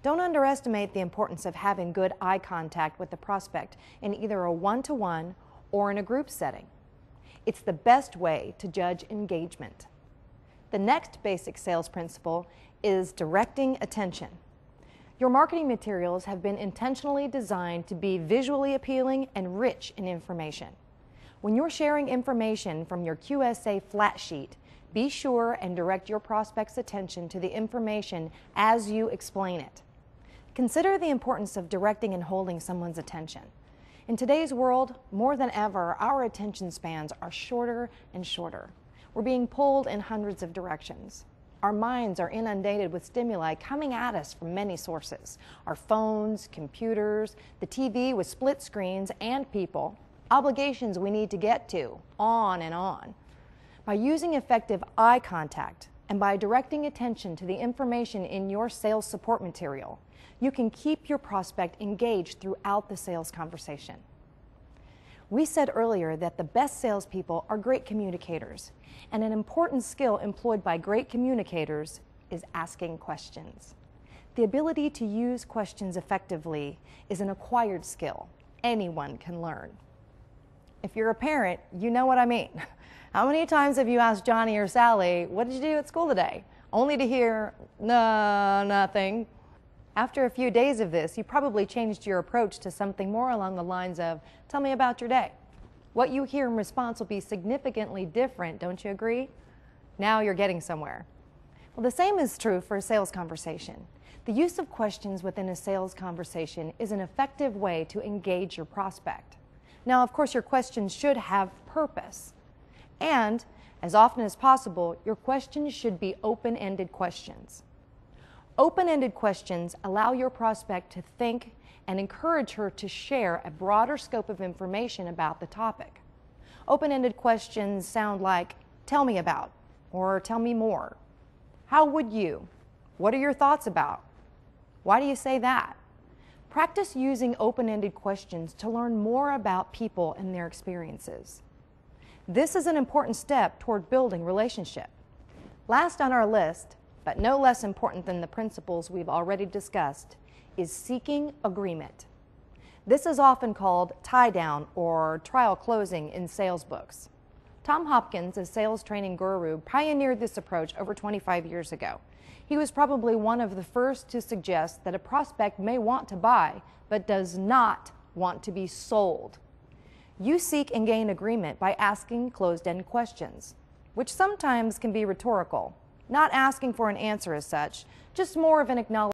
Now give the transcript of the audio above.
Don't underestimate the importance of having good eye contact with the prospect in either a one-to-one or in a group setting. It's the best way to judge engagement. The next basic sales principle is directing attention. Your marketing materials have been intentionally designed to be visually appealing and rich in information. When you're sharing information from your QSA flat sheet, be sure and direct your prospect's attention to the information as you explain it. Consider the importance of directing and holding someone's attention. In today's world, more than ever, our attention spans are shorter and shorter. We're being pulled in hundreds of directions. Our minds are inundated with stimuli coming at us from many sources. Our phones, computers, the TV with split screens and people, obligations we need to get to, on and on. By using effective eye contact and by directing attention to the information in your sales support material, you can keep your prospect engaged throughout the sales conversation. We said earlier that the best salespeople are great communicators, and an important skill employed by great communicators is asking questions. The ability to use questions effectively is an acquired skill anyone can learn. If you're a parent, you know what I mean. How many times have you asked Johnny or Sally, "What did you do at school today?" Only to hear, "No, nothing." After a few days of this, you probably changed your approach to something more along the lines of, "Tell me about your day." What you hear in response will be significantly different, don't you agree? Now you're getting somewhere. Well, the same is true for a sales conversation. The use of questions within a sales conversation is an effective way to engage your prospect. Now, of course, your questions should have purpose. And, as often as possible, your questions should be open-ended questions. Open-ended questions allow your prospect to think and encourage her to share a broader scope of information about the topic. Open-ended questions sound like, "Tell me about," or "Tell me more." "How would you?" "What are your thoughts about?" "Why do you say that?" Practice using open-ended questions to learn more about people and their experiences. This is an important step toward building relationship. Last on our list, but no less important than the principles we've already discussed, is seeking agreement. This is often called tie-down or trial closing in sales books. Tom Hopkins, a sales training guru, pioneered this approach over 25 years ago. He was probably one of the first to suggest that a prospect may want to buy, but does not want to be sold. You seek and gain agreement by asking closed-end questions, which sometimes can be rhetorical, not asking for an answer as such, just more of an acknowledgement